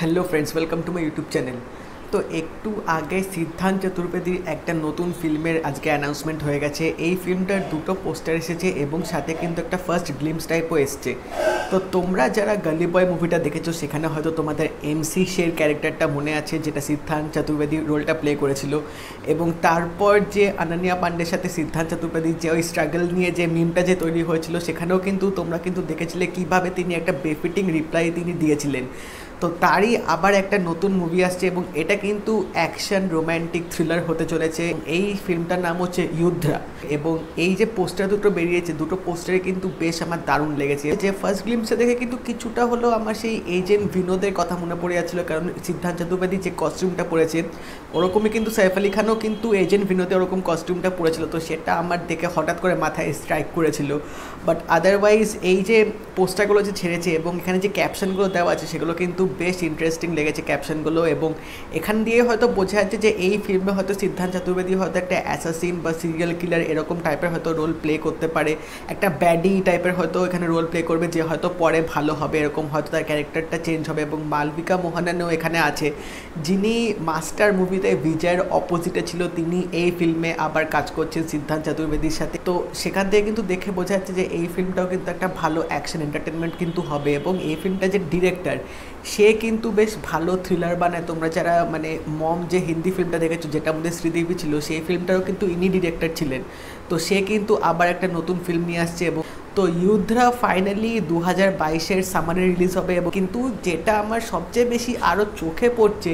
Hello friends, welcome to my YouTube channel. তো একটু আগে সিদ্ধান্ত চতুর্বেদীর একটা নতুন ফিল্মের আজকে অ্যানাউন্সমেন্ট হয়ে গেছে। এই ফিল্মটার দুটো পোস্টার এসেছে এবং সাথে কিন্তু একটা ফার্স্ট গ্লিমস টাইপও এসছে। তো তোমরা যারা গলি বয় মুভিটা দেখেছো সেখানে হয়তো তোমাদের এমসি শের ক্যারেক্টারটা মনে আছে, যেটা সিদ্ধান্ত চতুর্বেদী রোলটা প্লে করেছিল। এবং তারপর যে অনন্যা পান্ডের সাথে সিদ্ধান্ত চতুর্বেদীর যে ওই স্ট্রাগল নিয়ে যে মিমটা যে তৈরি হয়েছিল, সেখানেও কিন্তু তোমরা কিন্তু দেখেছিলে কীভাবে তিনি একটা বেফিটিং রিপ্লাই তিনি দিয়েছিলেন। তো তারই আবার একটা নতুন মুভি আসছে এবং এটা কিন্তু অ্যাকশন রোম্যান্টিক থ্রিলার হতে চলেছে। এই ফিল্মটার নাম হচ্ছে যুদ্ধা। এবং এই যে পোস্টার দুটো বেরিয়েছে, দুটো পোস্টারে কিন্তু বেশ আমার দারুণ লেগেছে। যে ফার্স্ট গ্লিমসে দেখে কিন্তু কিছুটা হলেও আমার সেই এজেন্ট বিনোদের কথা মনে পড়ে যাচ্ছিলো, কারণ সিদ্ধান্ত চতুর্বেদী যে কস্টিউমটা পরেছে ওরকমই কিন্তু সাইফ আলি খানও কিন্তু এজেন্ট বিনোদে ওরকম কস্টিউমটা পরেছিল। তো সেটা আমার দেখে হঠাৎ করে মাথায় স্ট্রাইক করেছিল। বাট আদারওয়াইজ এই যে পোস্টারগুলো যে ছেড়েছে এবং এখানে যে ক্যাপশনগুলো দেওয়া আছে সেগুলো কিন্তু বেশ ইন্টারেস্টিং লেগেছে ক্যাপশনগুলো। এবং এখান দিয়ে হয়তো বোঝা যাচ্ছে যে এই ফিল্মে হয়তো সিদ্ধান্ত চতুর্বেদী হয়তো একটা অ্যাসাসিন বা সিরিয়াল কিলার এরকম টাইপের হয়তো রোল প্লে করতে পারে, একটা ব্যাডি টাইপের হয়তো এখানে রোল প্লে করবে, যে হয়তো পরে ভালো হবে, এরকম হয়তো তার ক্যারেক্টারটা চেঞ্জ হবে। এবং মালবিকা মোহনানও এখানে আছে, যিনি মাস্টার মুভিতে বিজয়ের অপোজিটে ছিল, তিনি এই ফিল্মে আবার কাজ করছেন সিদ্ধান্ত চতুর্বেদীর সাথে। তো সেখান থেকে কিন্তু দেখে বোঝা যাচ্ছে যে এই ফিল্মটাও কিন্তু একটা ভালো অ্যাকশন এন্টারটেনমেন্ট কিন্তু হবে। এবং এই ফিল্মটা যে ডিরেক্টর, সে কিন্তু বেশ ভালো থ্রিলার বানায়। তোমরা যারা মম যে হিন্দি ফিল্মটা দেখেছো, যেটার মধ্যে শ্রীদেবী ছিল, সেই ফিল্মটারও কিন্তু ইনি ডিরেক্টর ছিলেন। তো সে কিন্তু আবার একটা নতুন ফিল্ম নিয়ে আসছে। এবং তো যুদ্ধা ফাইনালি 2022-এর সামারে রিলিজ হবে। এবং কিন্তু যেটা আমার সবচেয়ে বেশি আরও চোখে পড়ছে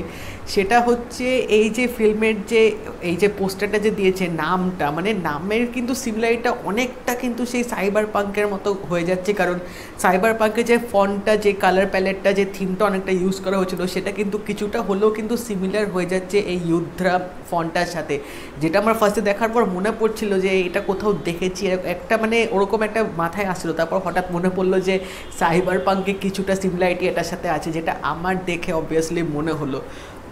সেটা হচ্ছে এই যে ফিল্মের যে এই যে পোস্টারটা যে দিয়েছে, নামটা নামের কিন্তু সিমিলারিটা অনেকটা কিন্তু সেই সাইবার পাঙ্কের মতো হয়ে যাচ্ছে। কারণ সাইবার পাঙ্কের যে ফন্টটা, যে কালার প্যালেটটা, যে থিমটা অনেকটা ইউজ করা হয়েছিল, সেটা কিন্তু কিছুটা হলেও কিন্তু সিমিলার হয়ে যাচ্ছে এই যুদ্ধা ফন্টটার সাথে। যেটা আমার ফার্স্টে দেখার পর মনে পড়ছিল যে এটা কোথাও দেখেছি, একটা ওরকম একটা মাথায় আসছিল। তারপর হঠাৎ মনে পড়লো যে সাইবার পাঙ্কে কিছুটা সিমিলারিটি এটার সাথে আছে, যেটা আমার দেখে অবভিয়াসলি মনে হলো।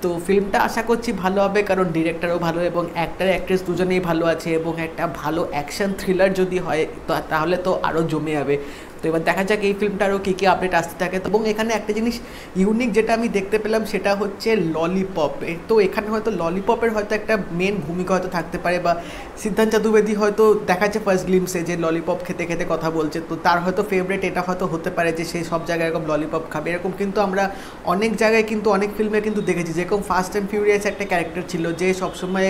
তো ফিল্মটা আশা করছি ভালো হবে, কারণ ডিরেক্টরও ভালো এবং অ্যাক্টর অ্যাক্ট্রেস দুজনেই ভালো আছে। এবং একটা ভালো অ্যাকশন থ্রিলার যদি হয় তো তাহলে তো আরও জমে যাবে। তো এবার দেখা যাক এই ফিল্মটা আরও কী কী আপডেট আসতে থাকে। এবং এখানে একটা জিনিস ইউনিক যেটা আমি দেখতে পেলাম সেটা হচ্ছে ললিপপ। তো এখানে হয়তো ললিপপের হয়তো একটা মেন ভূমিকা হয়তো থাকতে পারে, বা সিদ্ধান্ত চতুর্বেদী হয়তো দেখাচ্ছে ফার্স্ট গ্লিমসে যে ললিপপ খেতে খেতে কথা বলছে। তো তার হয়তো ফেভারিট এটা হয়তো হতে পারে যে সে সব জায়গায় এরকম ললিপপ খাবে। এরকম কিন্তু আমরা অনেক জায়গায় কিন্তু অনেক ফিল্মে কিন্তু দেখেছি, যেরকম ফাস্ট অ্যান্ড ফিউরিয়াস একটা ক্যারেক্টার ছিল যে সবসময়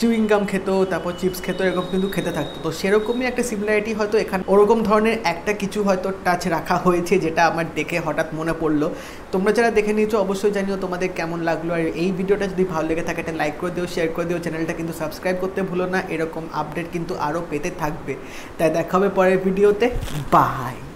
চুইংগাম খেত, তারপর চিপস খেত, এরকম কিন্তু খেতে থাকতো। তো সেরকমই একটা সিমিলারিটি হয়তো এখানে ওরকম ধরনের একটা কিছু হয়তো টাচ রাখা হয়েছে, যেটা আমার দেখে হঠাৎ মনে পড়লো। তোমরা যারা দেখে নিয়েছো অবশ্যই জানিও তোমাদের কেমন লাগলো। আর এই ভিডিওটা যদি ভালো লেগে থাকে একটা লাইক করে দিও, শেয়ার করে দিও, চ্যানেলটা কিন্তু সাবস্ক্রাইব করতে ভুলো না। এরকম আপডেট কিন্তু আরও পেতে থাকবে। তাই দেখা হবে পরের ভিডিওতে। বাই।